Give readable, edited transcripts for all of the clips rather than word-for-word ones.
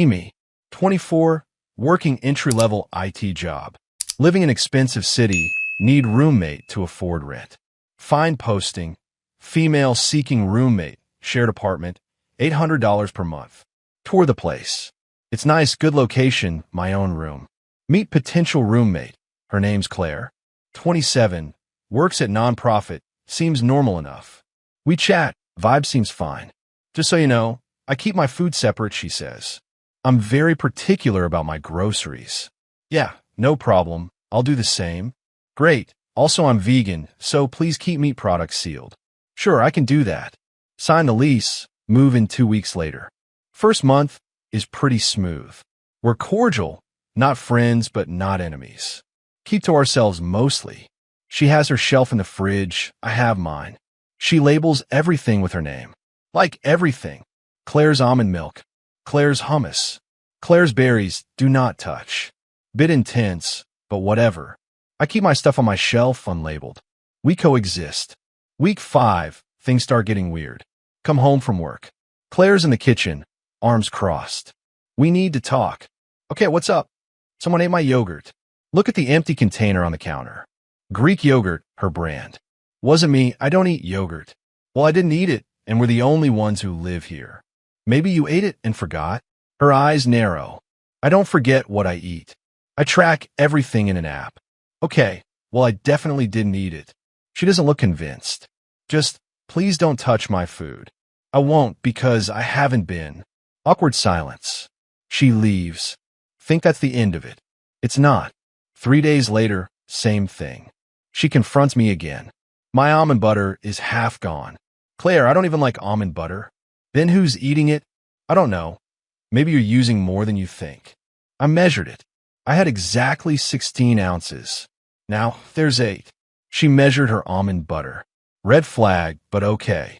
Me, 24, working entry-level IT job. Living in expensive city, need roommate to afford rent. Find posting, female seeking roommate, shared apartment, $800 per month. Tour the place. It's nice, good location, my own room. Meet potential roommate. Her name's Claire. 27, works at nonprofit, seems normal enough. We chat, vibe seems fine. Just so you know, I keep my food separate, she says. I'm very particular about my groceries. Yeah, no problem. I'll do the same. Great. Also, I'm vegan, so please keep meat products sealed. Sure, I can do that. Sign the lease, move in 2 weeks later. First month is pretty smooth. We're cordial, not friends, but not enemies. Keep to ourselves mostly. She has her shelf in the fridge, I have mine. She labels everything with her name. Like everything. Claire's almond milk. Claire's hummus. Claire's berries, do not touch. Bit intense, but whatever. I keep my stuff on my shelf unlabeled. We coexist. Week 5, things start getting weird. Come home from work. Claire's in the kitchen, arms crossed. We need to talk. Okay, what's up? Someone ate my yogurt. Look at the empty container on the counter. Greek yogurt, her brand. Wasn't me, I don't eat yogurt. Well, I didn't eat it, and we're the only ones who live here. Maybe you ate it and forgot? Her eyes narrow. I don't forget what I eat. I track everything in an app. Okay, well, I definitely didn't eat it. She doesn't look convinced. Just, please don't touch my food. I won't because I haven't been. Awkward silence. She leaves. Think that's the end of it. It's not. 3 days later, same thing. She confronts me again. My almond butter is half gone. Claire, I don't even like almond butter. Then who's eating it? I don't know. Maybe you're using more than you think. I measured it. I had exactly 16 ounces. Now, there's 8. She measured her almond butter. Red flag, but okay.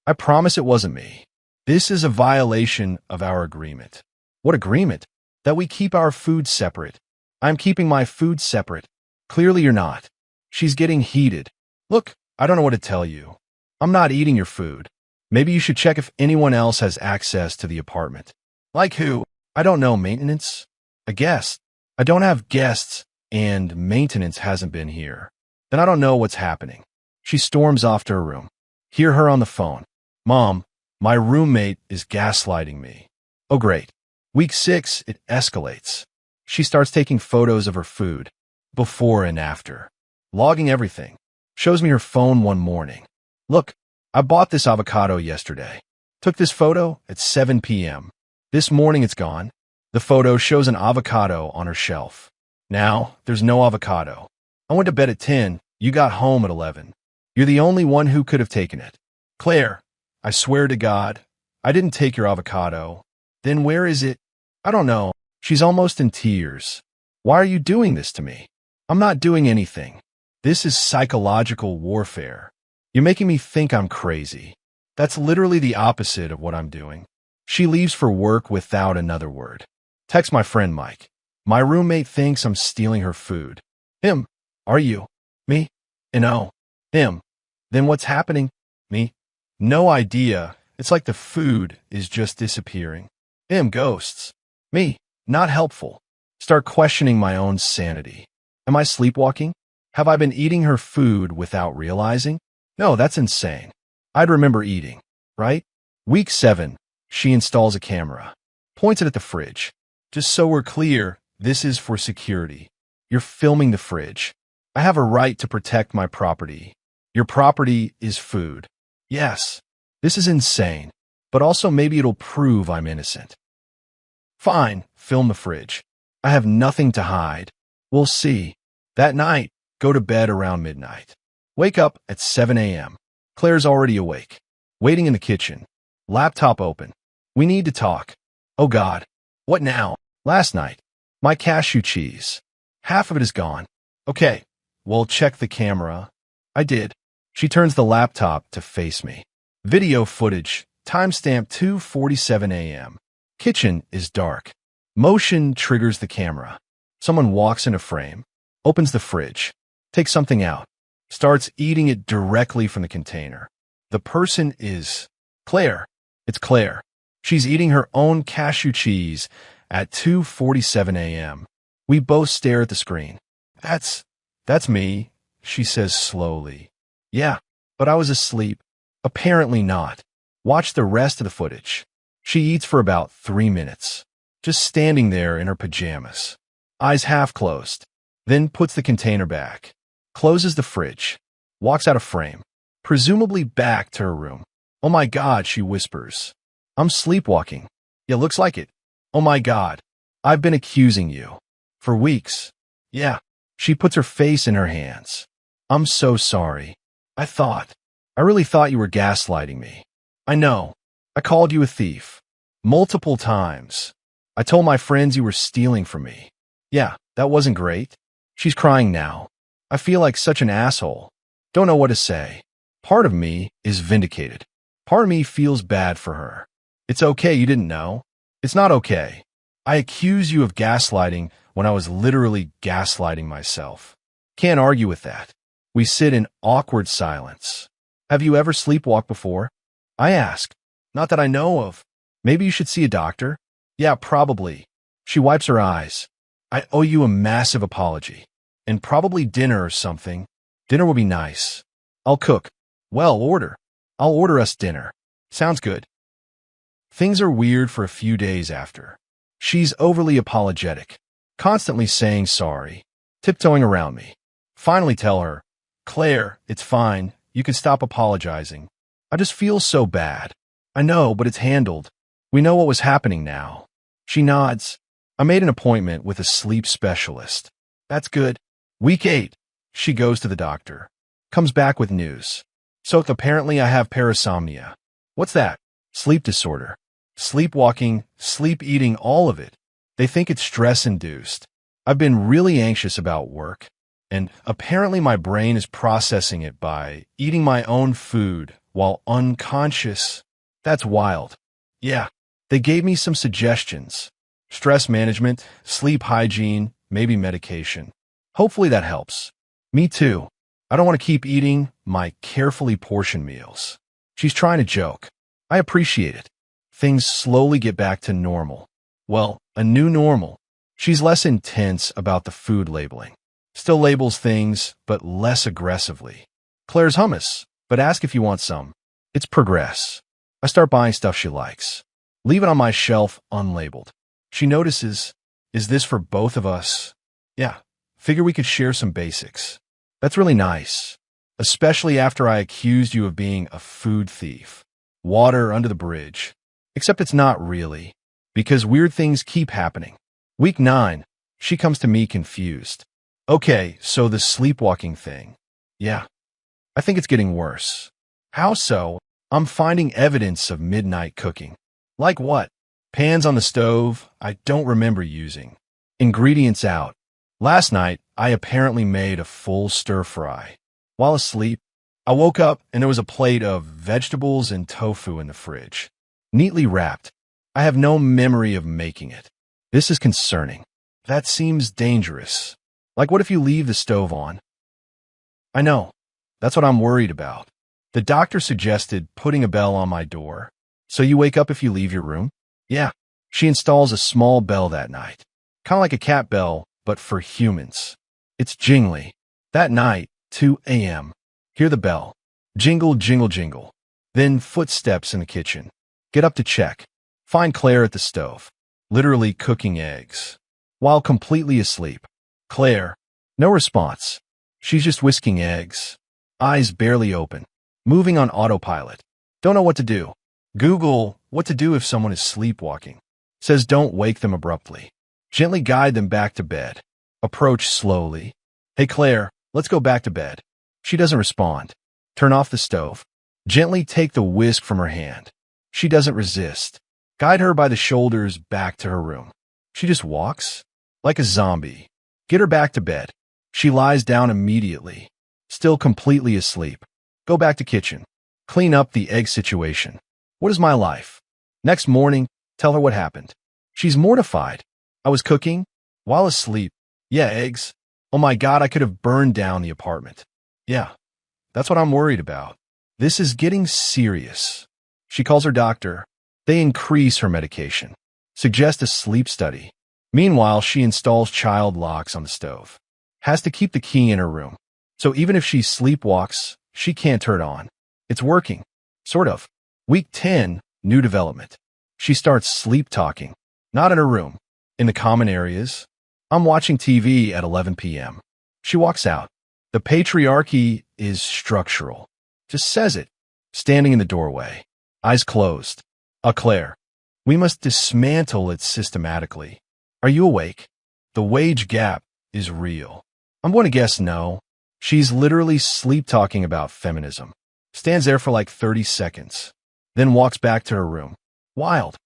I promise it wasn't me. This is a violation of our agreement. What agreement? That we keep our food separate. I'm keeping my food separate. Clearly you're not. She's getting heated. Look, I don't know what to tell you. I'm not eating your food. Maybe you should check if anyone else has access to the apartment. Like who? I don't know, maintenance? A guest. I don't have guests, and maintenance hasn't been here. Then I don't know what's happening. She storms off to her room. Hear her on the phone. Mom, my roommate is gaslighting me. Oh, great. Week 6, it escalates. She starts taking photos of her food, before and after. Logging everything. Shows me her phone one morning. Look, I bought this avocado yesterday. Took this photo at 7 p.m. This morning it's gone. The photo shows an avocado on her shelf. Now, there's no avocado. I went to bed at 10. You got home at 11. You're the only one who could have taken it. Claire, I swear to God, I didn't take your avocado. Then where is it? I don't know. She's almost in tears. Why are you doing this to me? I'm not doing anything. This is psychological warfare. You're making me think I'm crazy. That's literally the opposite of what I'm doing. She leaves for work without another word. Text my friend Mike. My roommate thinks I'm stealing her food. Him. Are you? Me? No. Him. Then what's happening? Me? No idea. It's like the food is just disappearing. Him. Ghosts. Me. Not helpful. Start questioning my own sanity. Am I sleepwalking? Have I been eating her food without realizing? No, that's insane. I'd remember eating, right? Week 7, she installs a camera. Points it at the fridge. Just so we're clear, this is for security. You're filming the fridge. I have a right to protect my property. Your property is food. Yes, this is insane, but also maybe it'll prove I'm innocent. Fine, film the fridge. I have nothing to hide. We'll see. That night, go to bed around midnight. Wake up at 7 a.m. Claire's already awake. Waiting in the kitchen. Laptop open. We need to talk. Oh God. What now? Last night. My cashew cheese. Half of it is gone. Okay. Well, check the camera. I did. She turns the laptop to face me. Video footage. Timestamp 2:47 a.m. Kitchen is dark. Motion triggers the camera. Someone walks in a frame. Opens the fridge. Takes something out. Starts eating it directly from the container. The person is Claire. It's Claire. She's eating her own cashew cheese at 2:47 a.m. We both stare at the screen. That's me, she says slowly. Yeah, but I was asleep. Apparently not. Watch the rest of the footage. She eats for about 3 minutes, just standing there in her pajamas, eyes half closed, then puts the container back, closes the fridge, walks out of frame, presumably back to her room. Oh my God, she whispers. I'm sleepwalking. Yeah, looks like it. Oh my God. I've been accusing you. For weeks. Yeah. She puts her face in her hands. I'm so sorry. I really thought you were gaslighting me. I know. I called you a thief. Multiple times. I told my friends you were stealing from me. Yeah, that wasn't great. She's crying now. I feel like such an asshole. Don't know what to say. Part of me is vindicated. Part of me feels bad for her. It's okay you didn't know. It's not okay. I accuse you of gaslighting when I was literally gaslighting myself. Can't argue with that. We sit in awkward silence. Have you ever sleepwalked before? I ask. Not that I know of. Maybe you should see a doctor? Yeah, probably. She wipes her eyes. I owe you a massive apology. And probably dinner or something. Dinner will be nice. I'll cook. Well, order. I'll order us dinner. Sounds good. Things are weird for a few days after. She's overly apologetic, constantly saying sorry, tiptoeing around me. Finally tell her, Claire, it's fine. You can stop apologizing. I just feel so bad. I know, but it's handled. We know what was happening now. She nods. I made an appointment with a sleep specialist. That's good. Week 8. She goes to the doctor. Comes back with news. So apparently I have parasomnia. What's that? Sleep disorder. Sleepwalking, sleep eating, all of it. They think it's stress-induced. I've been really anxious about work, and apparently my brain is processing it by eating my own food while unconscious. That's wild. Yeah, they gave me some suggestions. Stress management, sleep hygiene, maybe medication. Hopefully that helps. Me too. I don't want to keep eating my carefully portioned meals. She's trying to joke. I appreciate it. Things slowly get back to normal. Well, a new normal. She's less intense about the food labeling. Still labels things, but less aggressively. Claire's hummus, but ask if you want some. It's progress. I start buying stuff she likes. Leave it on my shelf unlabeled. She notices, is this for both of us? Yeah, figure we could share some basics. That's really nice, especially after I accused you of being a food thief. Water under the bridge. Except it's not really, because weird things keep happening. Week 9, she comes to me confused. Okay, so the sleepwalking thing. Yeah, I think it's getting worse. How so? I'm finding evidence of midnight cooking. Like what? Pans on the stove I don't remember using. Ingredients out. Last night, I apparently made a full stir-fry. While asleep, I woke up and there was a plate of vegetables and tofu in the fridge. Neatly wrapped. I have no memory of making it. This is concerning. That seems dangerous. Like what if you leave the stove on? I know. That's what I'm worried about. The doctor suggested putting a bell on my door. So you wake up if you leave your room? Yeah. She installs a small bell that night. Kind of like a cat bell, but for humans. It's jingly. That night, 2 a.m. Hear the bell. Jingle, jingle, jingle. Then footsteps in the kitchen. Get up to check. Find Claire at the stove, literally cooking eggs, while completely asleep. Claire, no response. She's just whisking eggs, eyes barely open, moving on autopilot. Don't know what to do. Google what to do if someone is sleepwalking. Says don't wake them abruptly. Gently guide them back to bed. Approach slowly. Hey Claire, let's go back to bed. She doesn't respond. Turn off the stove. Gently take the whisk from her hand. She doesn't resist. Guide her by the shoulders back to her room. She just walks like a zombie. Get her back to bed. She lies down immediately, still completely asleep. Go back to kitchen. Clean up the egg situation. What is my life? Next morning, tell her what happened. She's mortified. I was cooking while asleep. Yeah, eggs. Oh my God, I could have burned down the apartment. Yeah, that's what I'm worried about. This is getting serious. She calls her doctor. They increase her medication. Suggest a sleep study. Meanwhile, she installs child locks on the stove. Has to keep the key in her room. So even if she sleepwalks, she can't turn it on. It's working. Sort of. Week 10, new development. She starts sleep talking. Not in her room. In the common areas. I'm watching TV at 11 p.m. She walks out. The patriarchy is structural. Just says it. Standing in the doorway. Eyes closed. Claire. We must dismantle it systematically. Are you awake? The wage gap is real. I'm going to guess no. She's literally sleep-talking about feminism. Stands there for like 30 seconds. Then walks back to her room. Wild.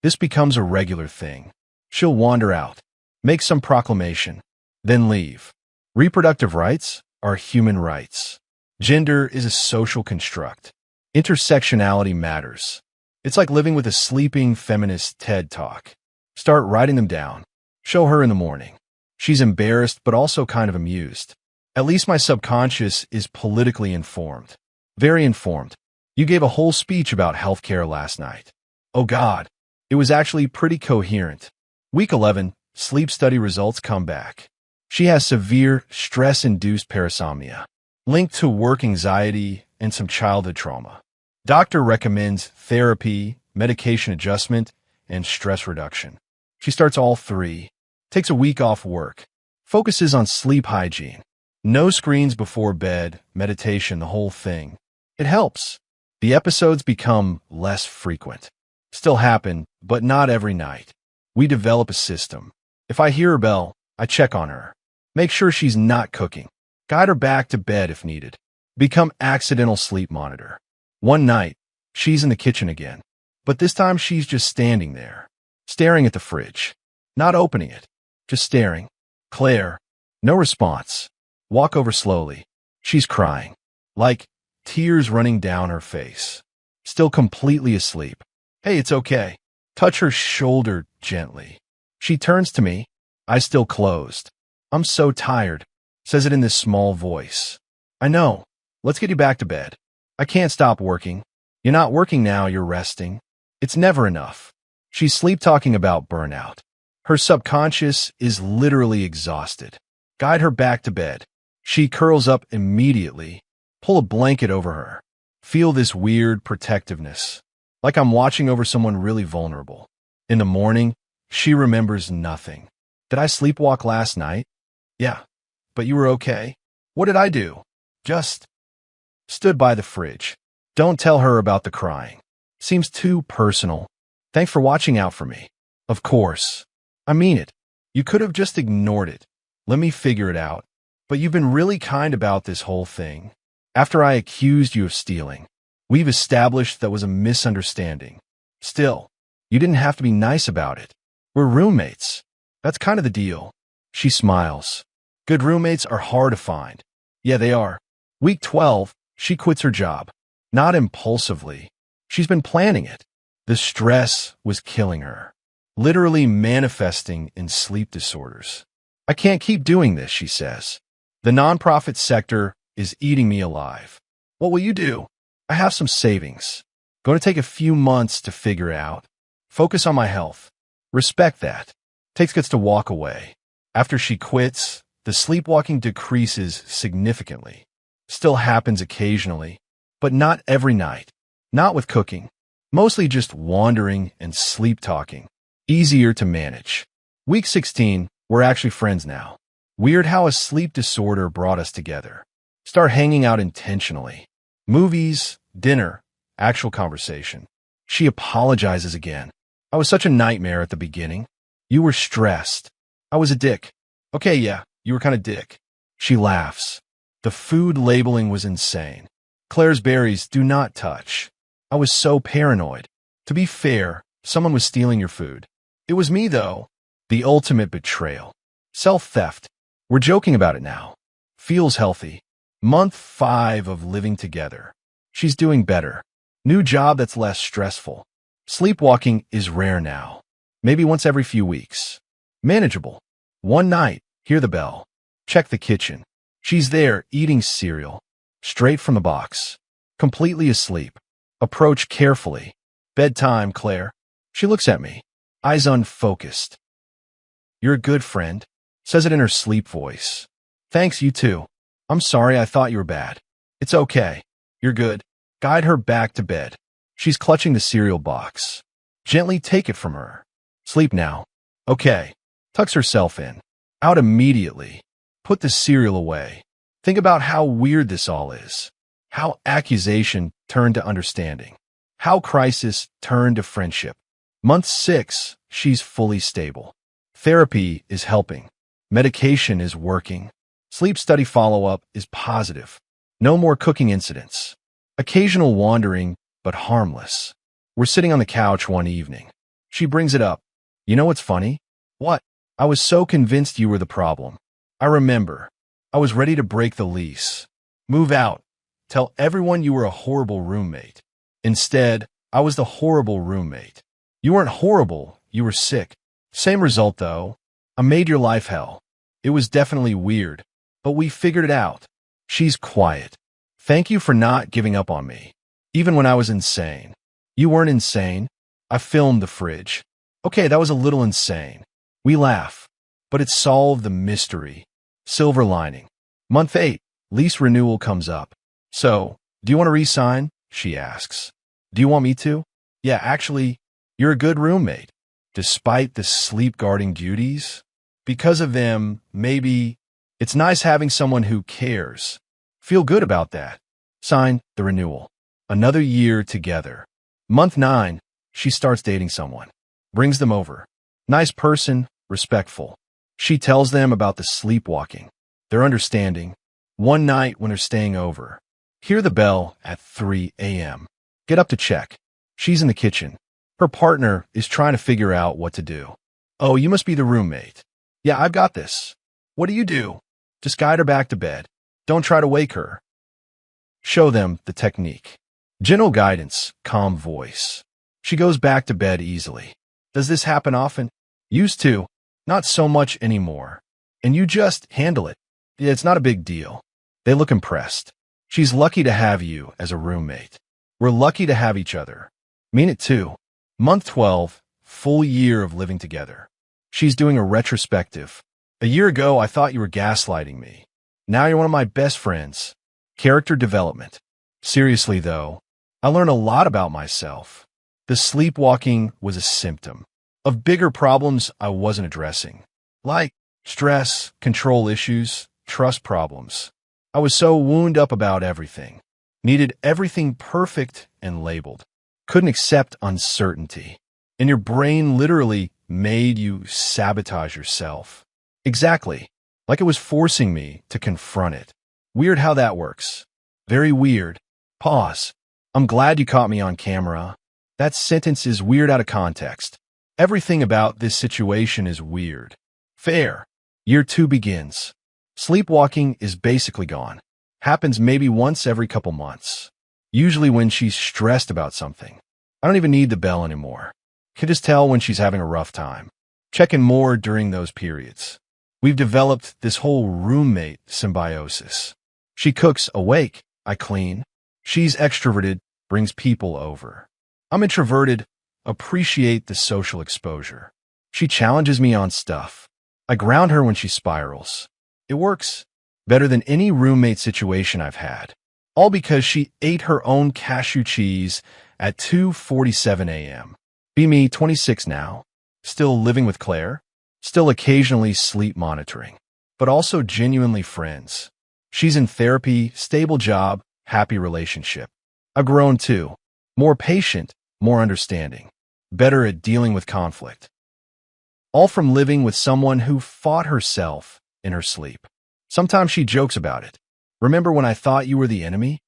This becomes a regular thing. She'll wander out. Make some proclamation. Then leave. Reproductive rights are human rights. Gender is a social construct. Intersectionality matters. It's like living with a sleeping feminist TED Talk. Start writing them down. Show her in the morning. She's embarrassed, but also kind of amused. At least my subconscious is politically informed. Very informed. You gave a whole speech about healthcare last night. Oh God. It was actually pretty coherent. Week 11, sleep study results come back. She has severe stress-induced parasomnia, linked to work anxiety and some childhood trauma. Doctor recommends therapy, medication adjustment, and stress reduction. She starts all three. Takes a week off work. Focuses on sleep hygiene. No screens before bed, meditation, the whole thing. It helps. The episodes become less frequent. Still happen, but not every night. We develop a system. If I hear her bell, I check on her. Make sure she's not cooking. Guide her back to bed if needed. Become accidental sleep monitor. One night, she's in the kitchen again. But this time she's just standing there. Staring at the fridge. Not opening it. Just staring. Claire. No response. Walk over slowly. She's crying. Like tears running down her face. Still completely asleep. Hey, it's okay. Touch her shoulder gently. She turns to me. Eyes still closed. I'm so tired. Says it in this small voice. I know. Let's get you back to bed. I can't stop working. You're not working now, you're resting. It's never enough. She's sleep-talking about burnout. Her subconscious is literally exhausted. Guide her back to bed. She curls up immediately. Pull a blanket over her. Feel this weird protectiveness. Like I'm watching over someone really vulnerable. In the morning, she remembers nothing. Did I sleepwalk last night? Yeah. But you were okay? What did I do? Just stood by the fridge. Don't tell her about the crying. Seems too personal. Thanks for watching out for me. Of course. I mean it. You could have just ignored it. Let me figure it out. But you've been really kind about this whole thing. After I accused you of stealing, we've established that was a misunderstanding. Still, you didn't have to be nice about it. We're roommates. That's kind of the deal. She smiles. Good roommates are hard to find. Yeah, they are. Week 12, she quits her job. Not impulsively. She's been planning it. The stress was killing her. Literally manifesting in sleep disorders. I can't keep doing this, she says. The nonprofit sector is eating me alive. What will you do? I have some savings. Going to take a few months to figure out. Focus on my health. Respect that. Takes guts to walk away. After she quits, the sleepwalking decreases significantly. Still happens occasionally, but not every night. Not with cooking. Mostly just wandering and sleep-talking. Easier to manage. Week 16, we're actually friends now. Weird how a sleep disorder brought us together. Start hanging out intentionally. Movies, dinner, actual conversation. She apologizes again. I was such a nightmare at the beginning. You were stressed. I was a dick. Okay, yeah, you were kind of dick. She laughs. The food labeling was insane. Claire's berries do not touch. I was so paranoid. To be fair, someone was stealing your food. It was me, though. The ultimate betrayal. Self-theft. We're joking about it now. Feels healthy. Month 5 of living together. She's doing better. New job that's less stressful. Sleepwalking is rare now. Maybe once every few weeks. Manageable. One night, hear the bell. Check the kitchen. She's there eating cereal. Straight from the box. Completely asleep. Approach carefully. Bedtime, Claire. She looks at me, eyes unfocused. You're a good friend, says it in her sleep voice. Thanks, you too. I'm sorry I thought you were bad. It's okay. You're good. Guide her back to bed. She's clutching the cereal box. Gently take it from her. Sleep now. Okay. Tucks herself in. Out immediately. Put the cereal away. Think about how weird this all is. How accusation turned to understanding. How crisis turned to friendship. Month 6, she's fully stable. Therapy is helping. Medication is working. Sleep study follow-up is positive. No more cooking incidents. Occasional wandering, but harmless. We're sitting on the couch one evening. She brings it up. You know what's funny? What? I was so convinced you were the problem. I remember. I was ready to break the lease. Move out. Tell everyone you were a horrible roommate. Instead, I was the horrible roommate. You weren't horrible, you were sick. Same result, though. I made your life hell. It was definitely weird, but we figured it out. She's quiet. Thank you for not giving up on me, even when I was insane. You weren't insane. I filmed the fridge. Okay, that was a little insane. We laugh, but it solved the mystery. Silver lining. Month 8, lease renewal comes up. So, do you want to re-sign? She asks. Do you want me to? Yeah, actually, you're a good roommate. Despite the sleep-guarding duties? Because of them, maybe it's nice having someone who cares. Feel good about that. Sign the renewal. Another year together. Month 9, she starts dating someone. Brings them over. Nice person, respectful. She tells them about the sleepwalking. They're understanding. One night when they're staying over. Hear the bell at 3 a.m. Get up to check. She's in the kitchen. Her partner is trying to figure out what to do. Oh, you must be the roommate. Yeah, I've got this. What do you do? Just guide her back to bed. Don't try to wake her. Show them the technique. Gentle guidance, calm voice. She goes back to bed easily. Does this happen often? Used to. Not so much anymore. And you just handle it. Yeah, it's not a big deal. They look impressed. She's lucky to have you as a roommate. We're lucky to have each other. Mean it too. Month 12, full year of living together. She's doing a retrospective. A year ago, I thought you were gaslighting me. Now you're one of my best friends. Character development. Seriously, though, I learned a lot about myself. The sleepwalking was a symptom of bigger problems I wasn't addressing, like stress, control issues, trust problems. I was so wound up about everything. Needed everything perfect and labeled. Couldn't accept uncertainty. And your brain literally made you sabotage yourself. Exactly. Like it was forcing me to confront it. Weird how that works. Very weird. Pause. I'm glad you caught me on camera. That sentence is weird out of context. Everything about this situation is weird. Fair. Year 2 begins. Sleepwalking is basically gone. Happens maybe once every couple months. Usually when she's stressed about something. I don't even need the bell anymore. Can just tell when she's having a rough time. Check in more during those periods. We've developed this whole roommate symbiosis. She cooks awake, I clean. She's extroverted, brings people over. I'm introverted, appreciate the social exposure. She challenges me on stuff. I ground her when she spirals. It works better than any roommate situation I've had. All because she ate her own cashew cheese at 2:47 a.m. Be me, 26 now. Still living with Claire. Still occasionally sleep monitoring. But also genuinely friends. She's in therapy, stable job, happy relationship. I've grown too. More patient, more understanding. Better at dealing with conflict. All from living with someone who fought herself in her sleep. Sometimes she jokes about it. Remember when I thought you were the enemy?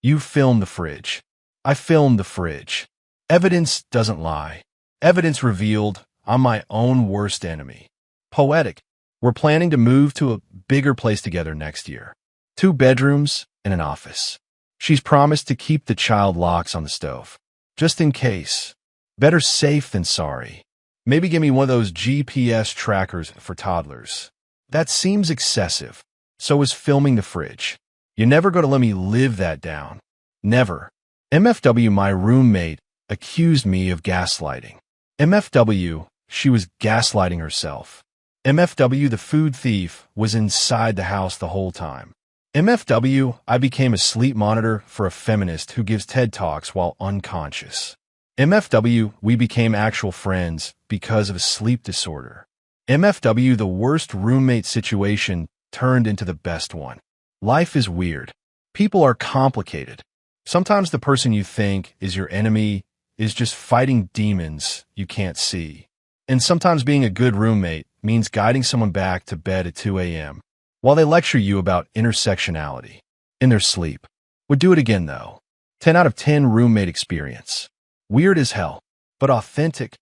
You filmed the fridge. I filmed the fridge. Evidence doesn't lie. Evidence revealed I'm my own worst enemy. Poetic. We're planning to move to a bigger place together next year. 2 bedrooms and an office. She's promised to keep the child locks on the stove. Just in case. Better safe than sorry. Maybe give me one of those GPS trackers for toddlers. That seems excessive. So is filming the fridge. You're never going to let me live that down. Never. MFW, my roommate, accused me of gaslighting. MFW, she was gaslighting herself. MFW, the food thief, was inside the house the whole time. MFW, I became a sleep monitor for a feminist who gives TED Talks while unconscious. MFW, we became actual friends because of a sleep disorder. MFW, the worst roommate situation turned into the best one. Life is weird. People are complicated. Sometimes the person you think is your enemy is just fighting demons you can't see. And sometimes being a good roommate means guiding someone back to bed at 2 a.m. while they lecture you about intersectionality in their sleep. Would do it again, though. 10 out of 10 roommate experience. Weird as hell, but authentic.